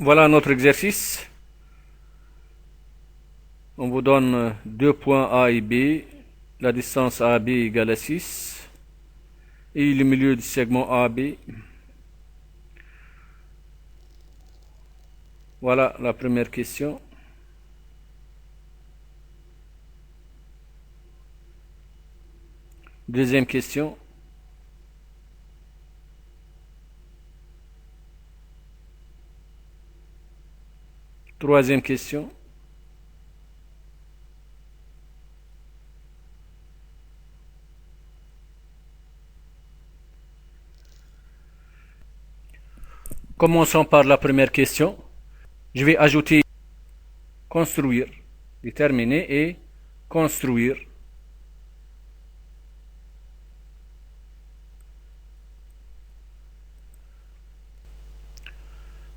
Voilà notre exercice. On vous donne deux points A et B. La distance AB égale à 6. Et le milieu du segment AB. Voilà la première question. Deuxième question. Troisième question. Commençons par la première question. Je vais ajouter construire, déterminer et construire.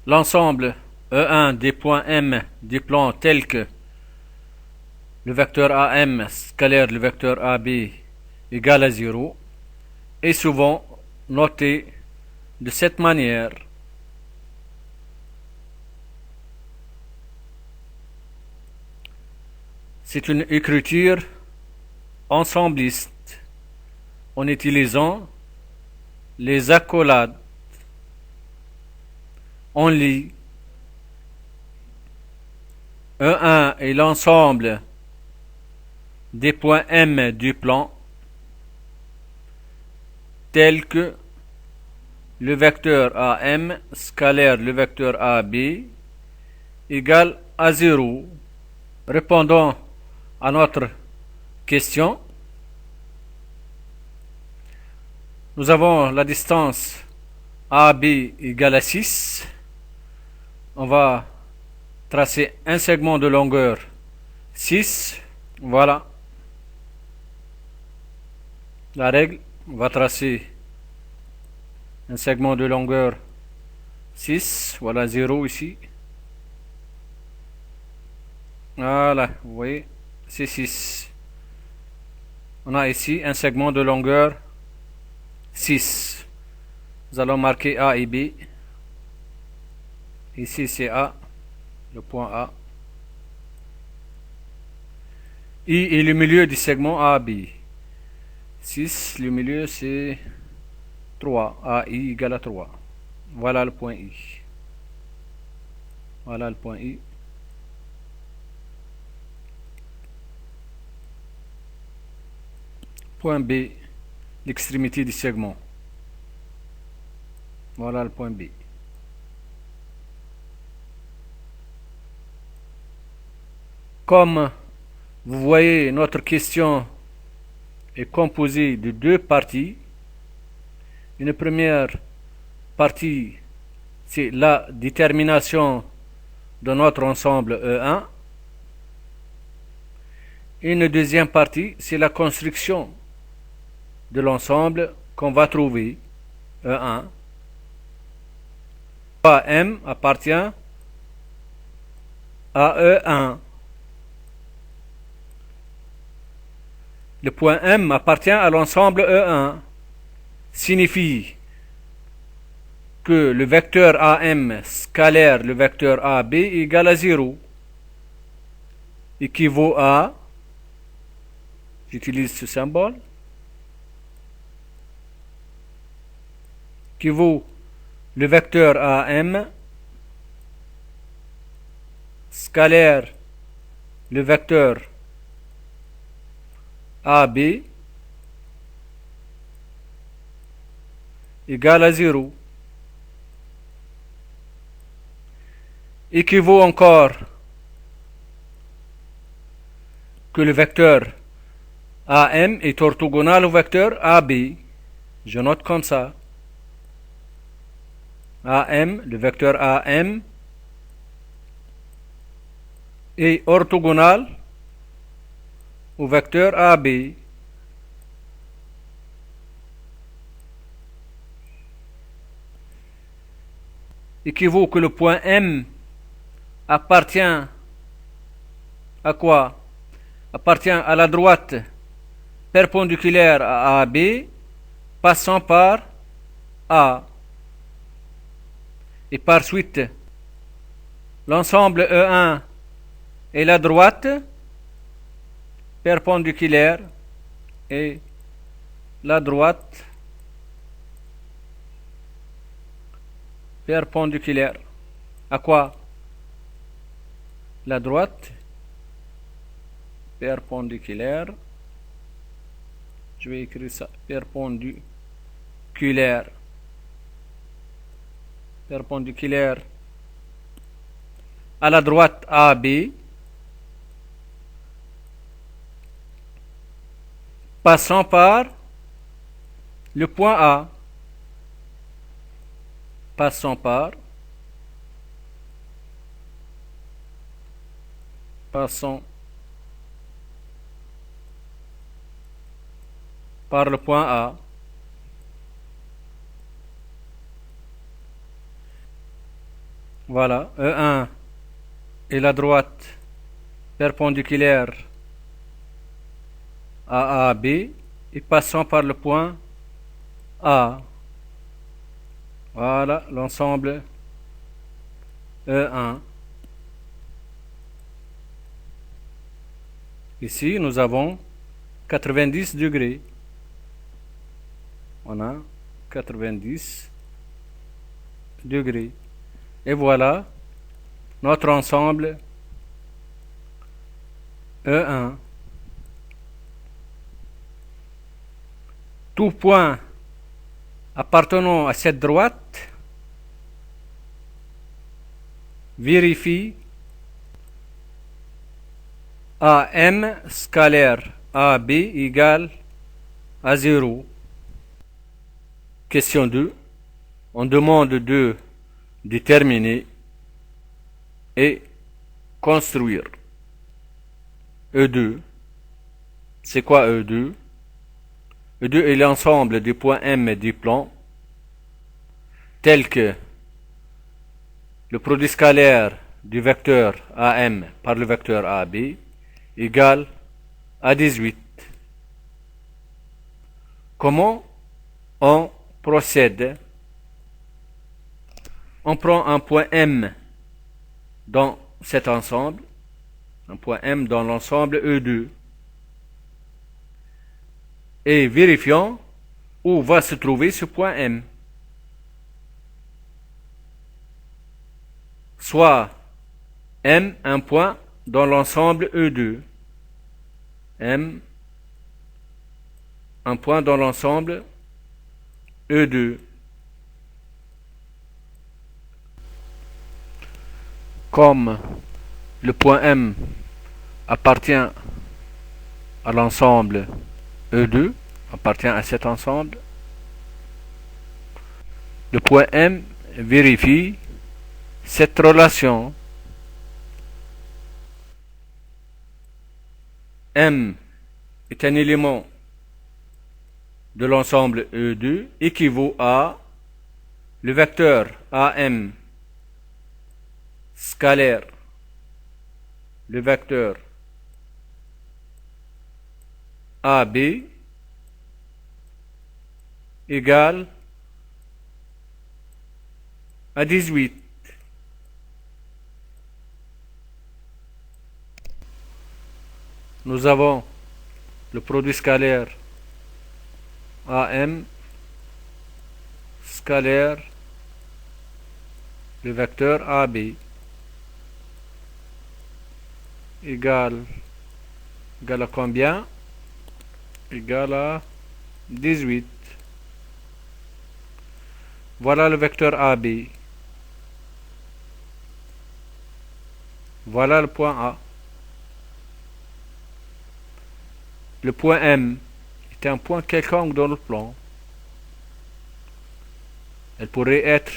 L'ensemble E1 des points M des plans tels que le vecteur AM scalaire le vecteur AB égale à 0 est souvent noté de cette manière. C'est une écriture ensembliste en utilisant les accolades. On lit E1 est l'ensemble des points M du plan tels que le vecteur AM scalaire le vecteur AB égale à 0. Répondons à notre question. Nous avons la distance AB égale à 6. On va tracer un segment de longueur 6. Voilà la règle. On va tracer un segment de longueur 6. Voilà 0 ici. Voilà, vous voyez, c'est 6. On a ici un segment de longueur 6. Nous allons marquer A et B. Ici c'est A, le point A. I est le milieu du segment AB. 6, le milieu c'est 3. AI égale à 3. Voilà le point I. Voilà le point I. Point B, l'extrémité du segment. Voilà le point B. Comme vous voyez, notre question est composée de deux parties. Une première partie, c'est la détermination de notre ensemble E1. Une deuxième partie, c'est la construction de l'ensemble qu'on va trouver, E1. M appartient à E1. Le point M appartient à l'ensemble E1. Signifie que le vecteur AM scalaire le vecteur AB égale à 0. Équivaut à, j'utilise ce symbole, équivaut le vecteur AM scalaire le vecteur AB égale à 0. Équivaut encore que le vecteur AM est orthogonal au vecteur AB. Je note comme ça. AM, le vecteur AM est orthogonal au vecteur AB. équivaut que le point M appartient à quoi? Appartient à la droite perpendiculaire à AB, passant par A. Et par suite, l'ensemble E1 est la droite perpendiculaire et la droite perpendiculaire à quoi? La droite perpendiculaire, je vais écrire ça, perpendiculaire à la droite AB, passant par le point A, passant par le point A. Voilà, E1 est la droite perpendiculaire à AB et passant par le point A. Voilà l'ensemble E1. Ici, nous avons 90 degrés. On a 90 degrés. Et voilà notre ensemble E1. Tout point appartenant à cette droite vérifie AM scalaire AB égale à 0. Question 2. On demande de déterminer et construire E2. C'est quoi E2? E2 est l'ensemble des points M du plan tels que le produit scalaire du vecteur AM par le vecteur AB égale à 18. Comment on procède? On prend un point M dans cet ensemble, un point M dans l'ensemble E2, et vérifions où va se trouver ce point M. Soit M un point dans l'ensemble E2, M un point dans l'ensemble E2. Comme le point M appartient à l'ensemble E2, appartient à cet ensemble, le point M vérifie cette relation. M est un élément de l'ensemble E2 équivaut à le vecteur AM scalaire, le vecteur AB égale à 18. Nous avons le produit scalaire AM scalaire le vecteur AB égale à combien? Égale à 18. Voilà le vecteur AB. Voilà le point A. Le point M est un point quelconque dans le plan. Elle pourrait être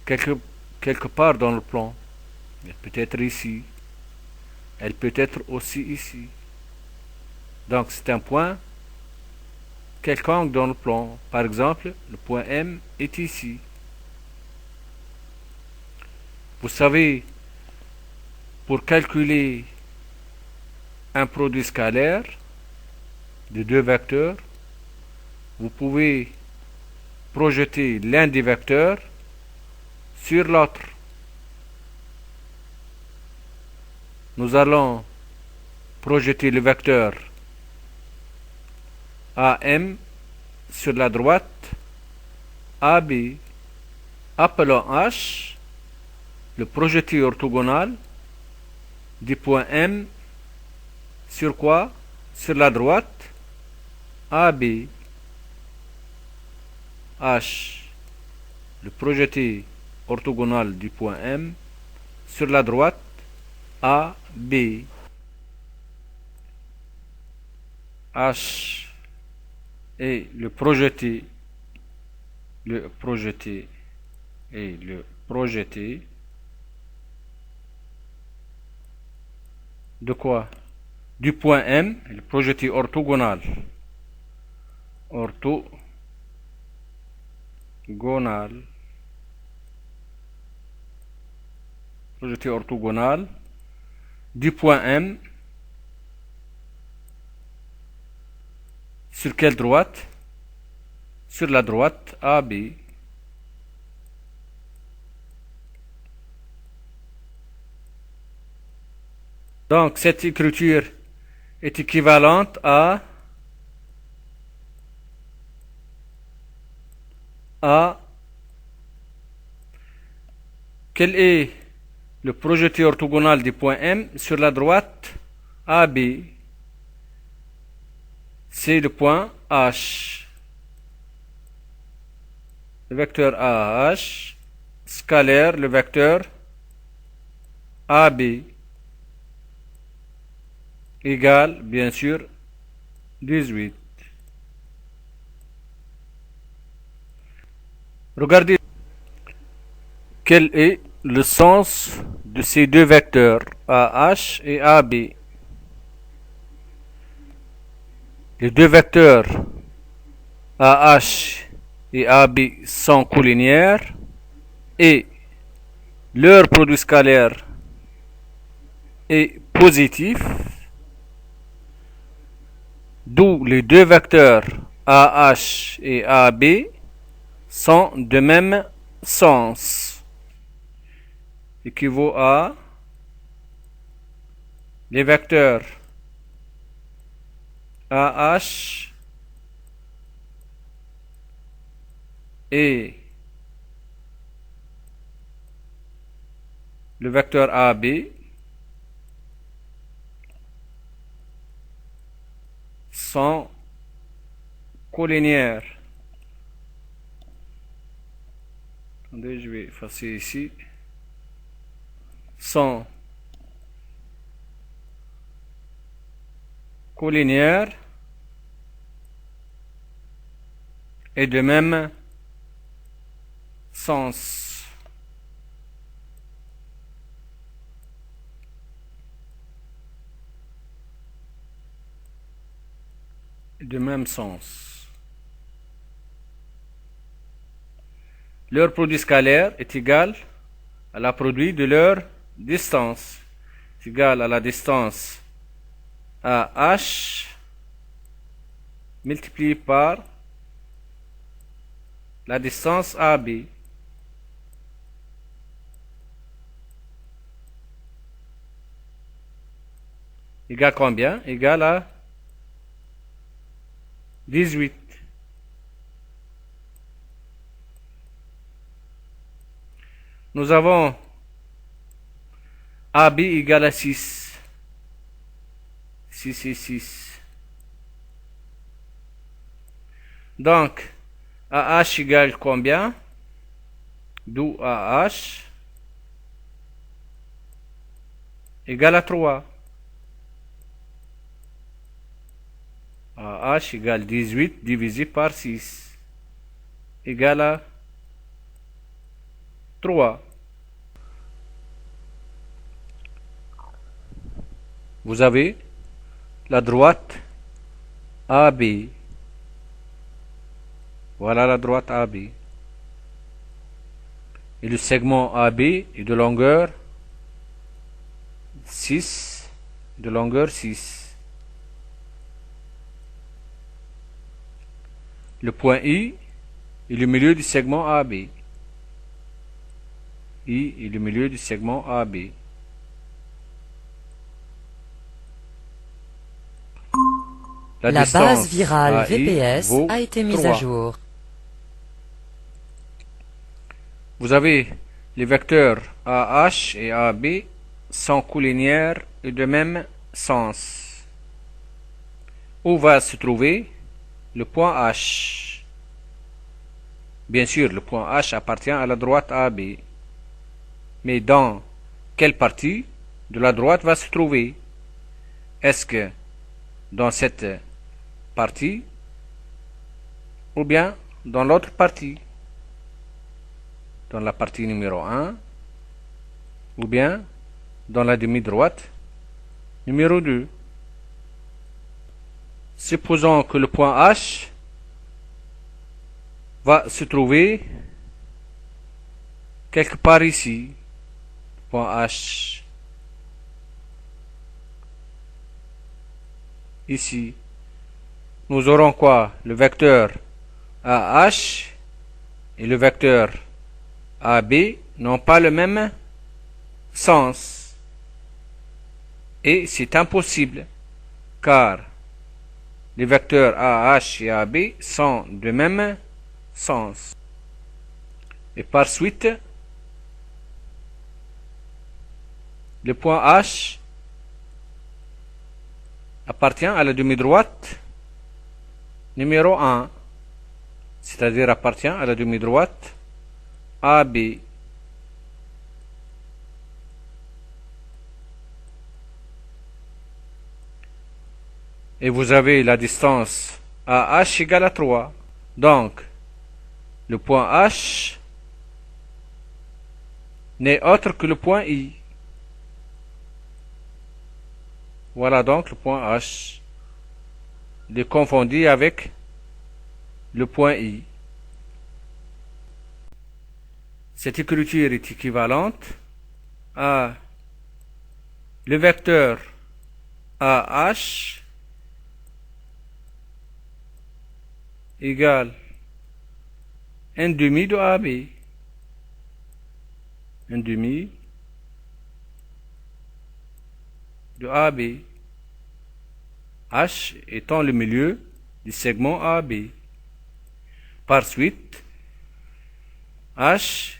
quelque part dans le plan. Elle peut être ici. Elle peut être aussi ici. Donc c'est un point quelconque dans le plan. Par exemple, le point M est ici. Vous savez, pour calculer un produit scalaire de deux vecteurs, vous pouvez projeter l'un des vecteurs sur l'autre. Nous allons projeter le vecteur AM sur la droite AB. Appelons H le projeté orthogonal du point M sur quoi? Sur la droite AB. H le projeté orthogonal du point M sur la droite AB. H est le projeté de quoi? Du point M, le projeté orthogonal. Projeté orthogonal du point M sur quelle droite? Sur la droite AB. Donc cette écriture est équivalente à quel est le projeté orthogonal du point M sur la droite AB? C'est le point H. Le vecteur AH scalaire le vecteur AB égale bien sûr 18. Regardez quel est le sens de ces deux vecteurs AH et AB. Les deux vecteurs AH et AB sont collinéaires et leur produit scalaire est positif, d'où les deux vecteurs AH et AB sont de même sens, équivaut à les vecteurs AH et le vecteur AB sont collinéaires. Attendez, je vais effacer ici. Sont collinéaires et de même sens. De même sens. Leur produit scalaire est égal à la produit de leur distance. C'est égal à la distance AH multiplié par la distance AB. Égal combien? Égal à 18. Nous avons AB égale à 6. 6 et 6. Donc, AH égale combien? D'où AH égale à 3. AH égale 18 divisé par 6 égale à 3. Vous avez la droite AB. Voilà la droite AB. et le segment AB est de longueur 6, de longueur 6. Le point I est le milieu du segment AB. I est le milieu du segment AB. La base virale VPS a été mise à jour. Vous avez les vecteurs AH et AB sont collinéaires et de même sens. Où va se trouver le point H? Bien sûr, le point H appartient à la droite AB. Mais dans quelle partie de la droite va se trouver? Est-ce que dans cette partie ou bien dans l'autre partie? Dans la partie numéro 1 ou bien dans la demi-droite numéro 2. Supposons que le point H va se trouver quelque part ici. Point H. Ici. Nous aurons quoi? Le vecteur AH et le vecteur AB n'ont pas le même sens. Et c'est impossible, car les vecteurs AH et AB sont de même sens. Et par suite, le point H appartient à la demi-droite numéro 1, c'est-à-dire appartient à la demi-droite AB. Et vous avez la distance AH égale à 3. Donc, le point H n'est autre que le point I. Voilà donc le point H. Il est confondu avec le point I. Cette écriture est équivalente à le vecteur AH égale 1 demi de AB. 1 demi de AB. H étant le milieu du segment AB. Par suite, H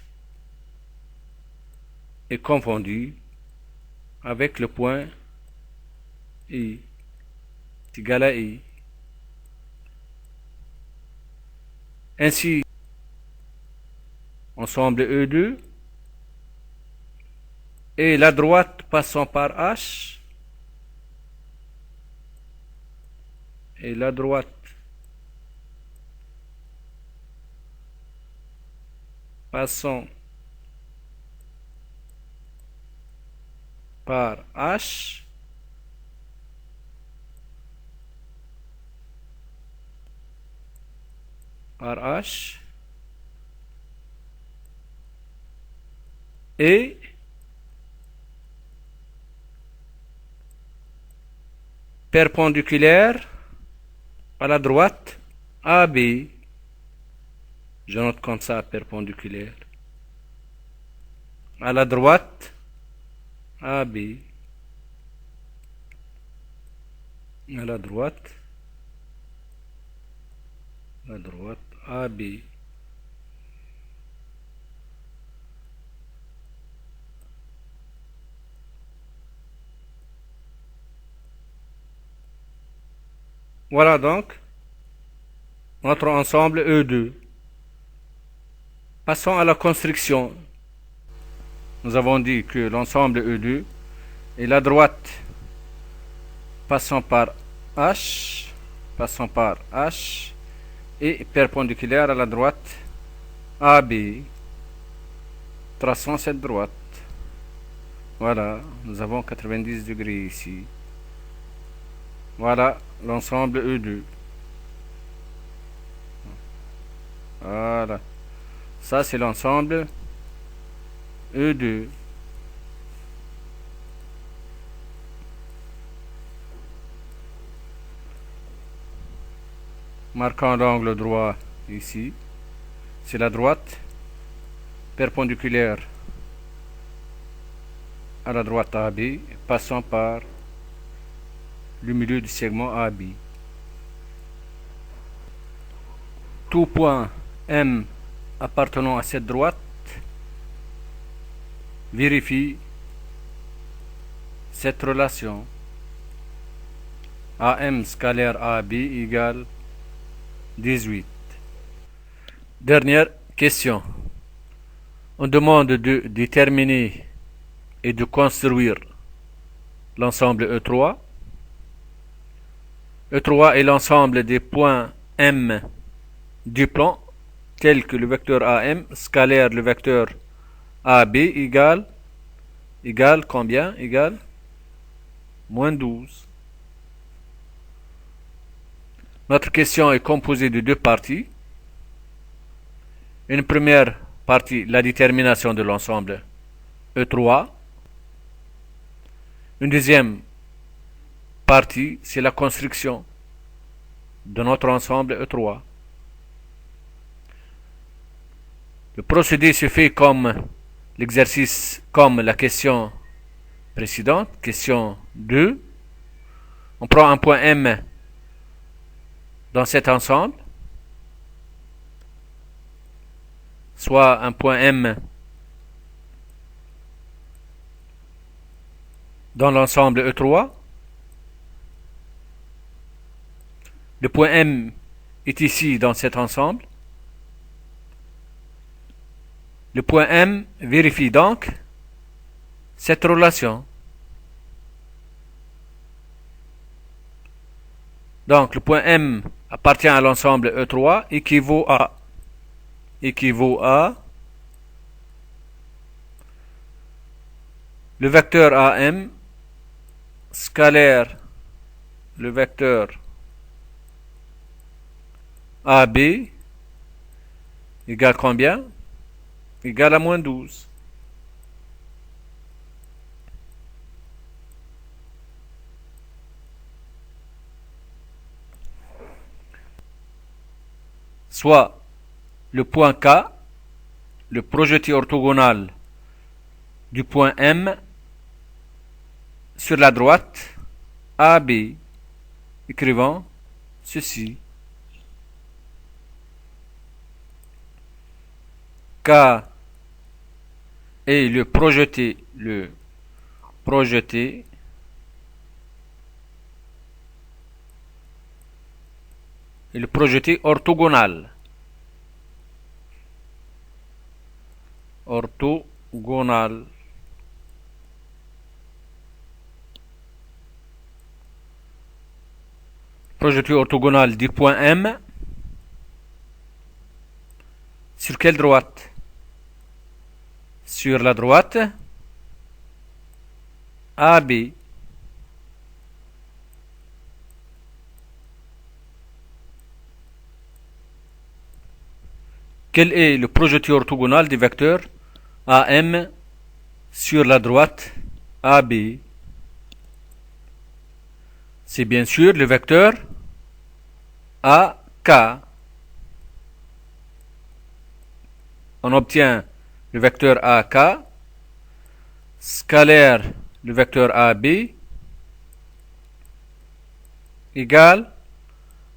est confondu avec le point I, est égal à I. Ainsi, ensemble E2 et la droite passant par H et la droite passant par H et perpendiculaire à la droite AB. Je note comme ça, perpendiculaire à la droite AB. À la droite AB. Voilà donc notre ensemble E2. Passons à la construction. Nous avons dit que l'ensemble E2 est la droite passant par H et perpendiculaire à la droite AB, traçant cette droite. Voilà, nous avons 90 degrés ici. Voilà l'ensemble E2. Voilà. Ça, c'est l'ensemble E2 marquant l'angle droit ici, c'est la droite perpendiculaire à la droite AB, passant par le milieu du segment AB. Tout point M appartenant à cette droite vérifie cette relation. AM scalaire AB égale 18. Dernière question. On demande de déterminer et de construire l'ensemble E3. E3 est l'ensemble des points M du plan, tels que le vecteur AM scalaire le vecteur AB égale combien? Égale moins 12. Notre question est composée de deux parties. Une première partie, la détermination de l'ensemble E3. Une deuxième partie, c'est la construction de notre ensemble E3. Le procédé se fait comme l'exercice, comme la question précédente, question 2. On prend un point M dans cet ensemble, soit un point M dans l'ensemble E3. Le point M est ici dans cet ensemble. Le point M vérifie donc cette relation. Donc le point M appartient à l'ensemble E3, équivaut à le vecteur AM scalaire le vecteur AB égale combien? Égale à moins 12. Soit le point K, le projeté orthogonal du point M sur la droite AB, écrivant ceci. K est le projeté orthogonal. Projeté orthogonal du point M sur quelle droite? Sur la droite AB. Quel est le projeté orthogonal du vecteur AM sur la droite AB? C'est bien sûr le vecteur AK. On obtient le vecteur AK scalaire le vecteur AB égale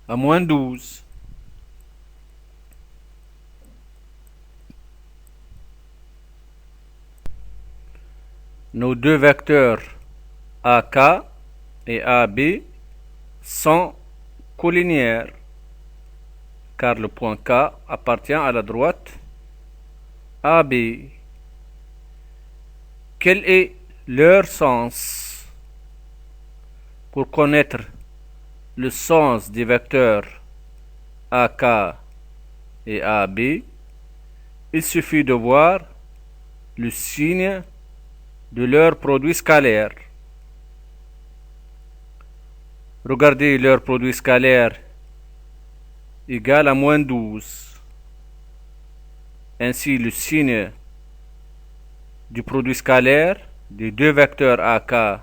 à moins 12. Nos deux vecteurs AK et AB sont collinéaires car le point K appartient à la droite AB. Quel est leur sens? Pour connaître le sens des vecteurs AK et AB, il suffit de voir le signe de leur produit scalaire. Regardez leur produit scalaire égal à moins 12. Ainsi, le signe du produit scalaire des deux vecteurs AK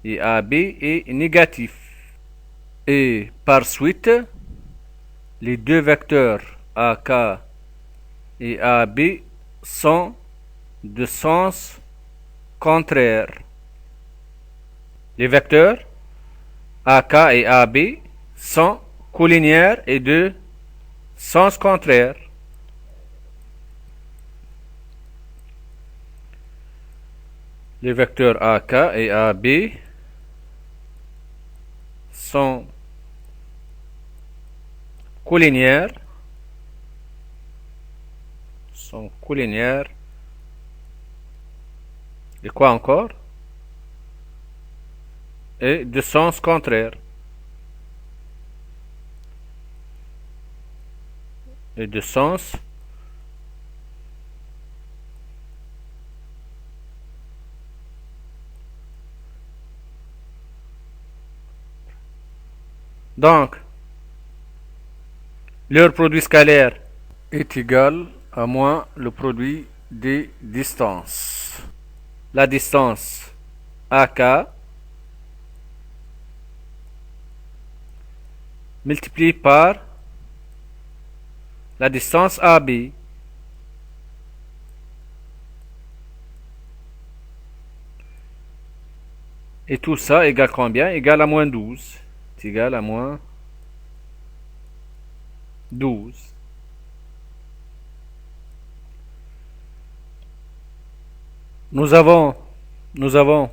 et AB est négatif. Et par suite, les deux vecteurs AK et AB sont de sens contraire. Les vecteurs AK et AB sont collinéaires et de sens contraire. Les vecteurs AK et AB sont collinéaires et quoi encore? Et de sens contraire. Et de sens donc leur produit scalaire est égal à moins le produit des distances. La distance AK multiplié par la distance AB. Et tout ça égale combien? Égale à moins 12. C'est égal à moins 12. Nous avons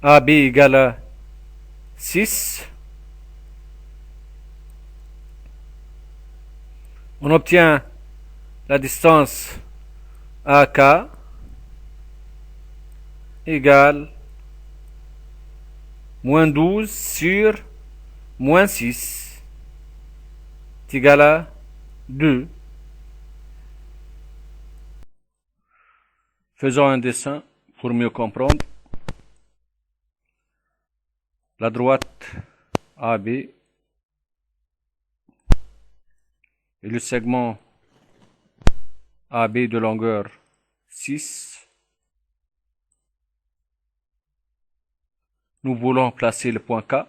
AB égale à 6. On obtient la distance AK égale moins 12 sur moins 6 est égal à 2. Faisons un dessin pour mieux comprendre. La droite AB et le segment AB de longueur 6. Nous voulons placer le point K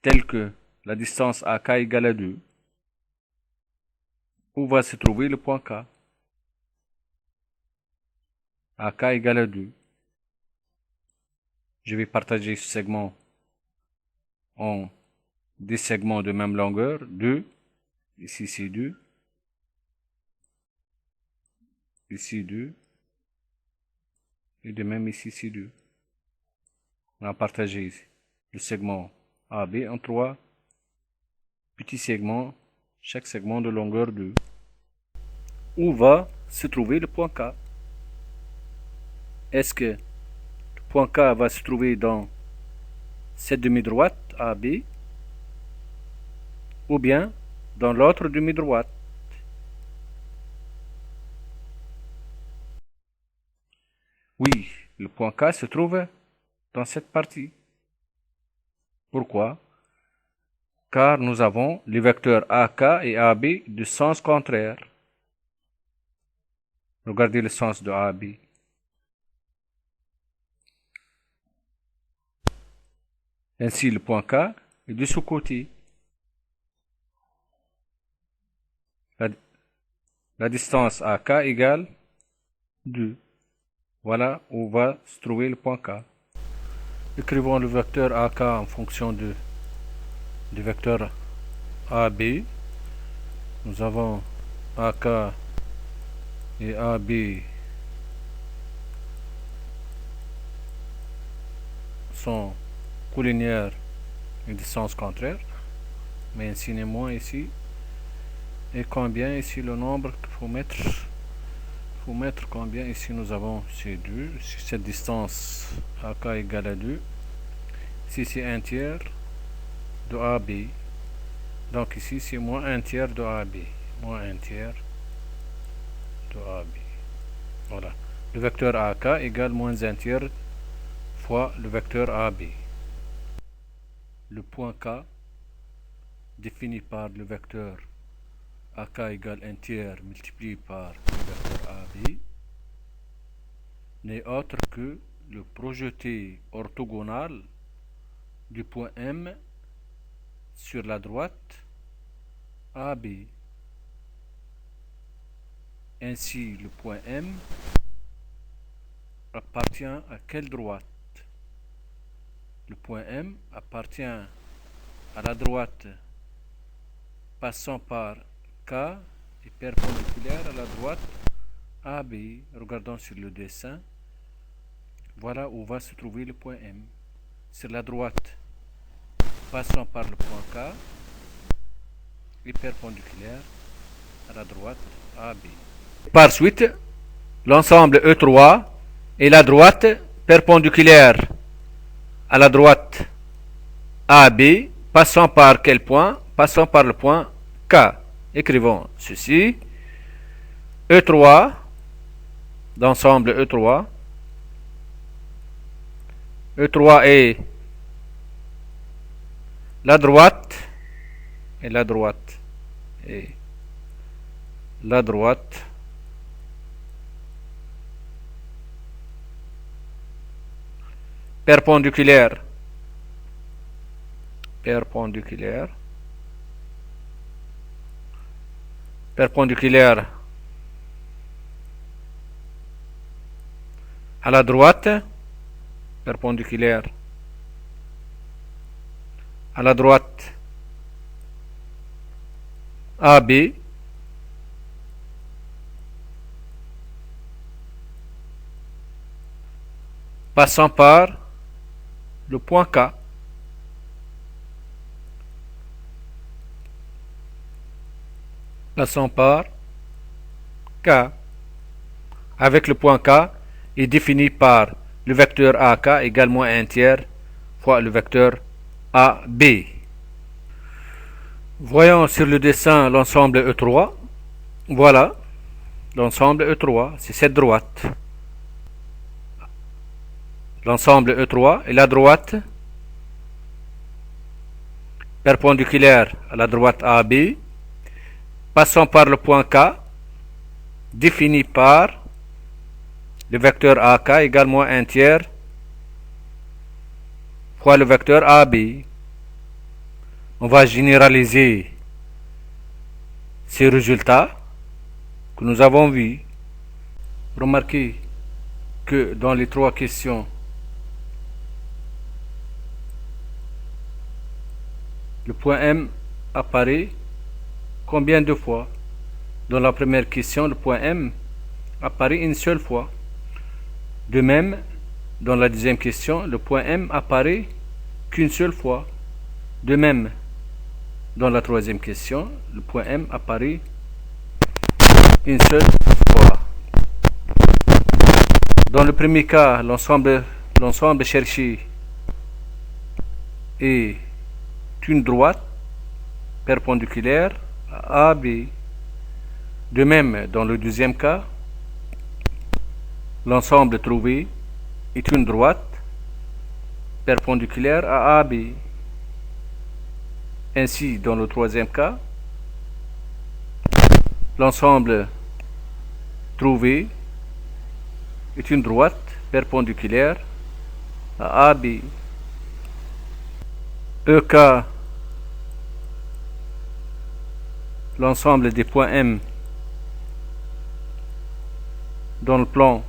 tel que la distance AK égale à 2. Où va se trouver le point K? AK égale à 2. Je vais partager ce segment en des segments de même longueur. 2. Ici c'est 2. Ici 2. Et de même ici c'est 2. On a partagé le segment AB en 3 petits segments, chaque segment de longueur 2. Où va se trouver le point K? Est-ce que le point K va se trouver dans cette demi-droite AB ou bien dans l'autre demi-droite? Oui, le point K se trouve dans cette partie. Pourquoi? Car nous avons les vecteurs AK et AB de sens contraire. Regardez le sens de AB. Ainsi, le point K est de ce côté. La distance AK égale 2. Voilà où va se trouver le point K. Écrivons le vecteur AK en fonction du vecteur AB. Nous avons AK et AB sont collinéaires et de sens contraire. Mais ici n'est moins ici. Et combien ici le nombre qu'il faut mettre? Il faut mettre combien ici? Nous avons ces 2. Si cette distance AK égale à 2. Ici c'est 1 tiers de AB. Donc ici c'est moins 1 tiers de AB. Moins 1 tiers de AB. Voilà. Le vecteur AK égale moins 1 tiers fois le vecteur AB. Le point K défini par le vecteur AK égale 1 tiers multiplié par le vecteur AB n'est autre que le projeté orthogonal du point M sur la droite AB. Ainsi, le point M appartient à quelle droite? Le point M appartient à la droite passant par K et perpendiculaire à la droite AB. Regardons sur le dessin. Voilà où va se trouver le point M. Sur la droite passant par le point K et perpendiculaire à la droite AB. Par suite, l'ensemble E3 et la droite perpendiculaire à la droite AB, passant par quel point? Passant par le point K. Écrivons ceci. E3, l'ensemble E3. E3 est la droite et la droite et la droite perpendiculaire à la droite perpendiculaire à la droite AB passant par le point K. Passant par K. Avec le point K est défini par le vecteur AK égale moins 1 tiers fois le vecteur AB. Voyons sur le dessin l'ensemble E3. Voilà, l'ensemble E3, c'est cette droite. L'ensemble E3 est la droite perpendiculaire à la droite AB, passant par le point K, défini par le vecteur AK égale moins 1 tiers fois le vecteur AB. On va généraliser ces résultats que nous avons vus. Remarquez que dans les trois questions, le point M apparaît combien de fois? Dans la première question, le point M apparaît une seule fois. De même, dans la deuxième question, le point M apparaît qu'une seule fois. De même, dans la troisième question, le point M apparaît une seule fois. Dans le premier cas, l'ensemble cherché est une droite perpendiculaire à AB. De même, dans le deuxième cas, l'ensemble trouvé est une droite perpendiculaire à AB. Ainsi, dans le troisième cas, l'ensemble trouvé est une droite perpendiculaire à AB. EK, l'ensemble des points M dans le plan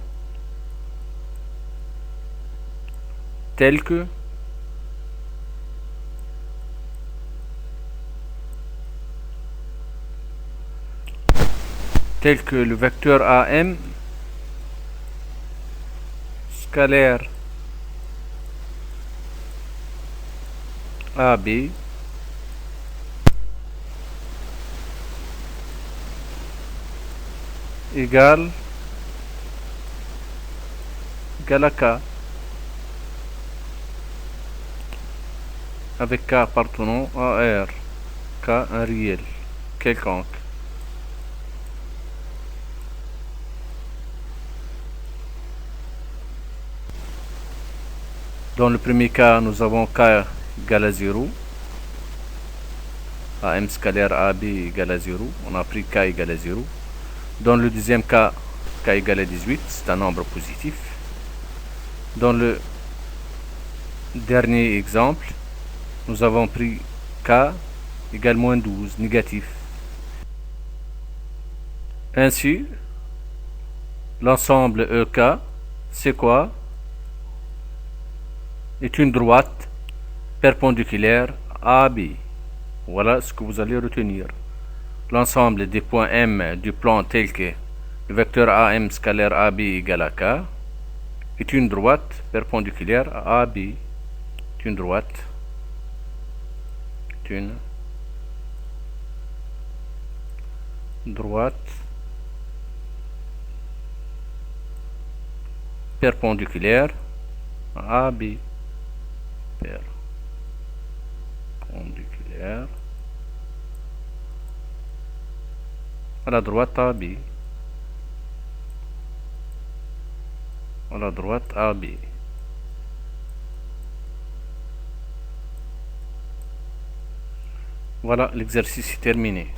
tel que le vecteur AM scalaire AB égale à K, avec K appartenant à R, K un réel quelconque. Dans le premier cas, nous avons K égale à 0. AM scalaire AB égale à 0. On a pris K égale à 0. Dans le deuxième cas, K égale à 18, c'est un nombre positif. Dans le dernier exemple, nous avons pris K égale moins 12, négatif. Ainsi, l'ensemble EK, c'est quoi? Est une droite perpendiculaire à AB. Voilà ce que vous allez retenir. L'ensemble des points M du plan tel que le vecteur AM scalaire AB égale à K est une droite perpendiculaire à AB. Une droite. Une droite perpendiculaire à AB. Perpendiculaire à la droite AB. À la droite AB. Voilà, l'exercice est terminé.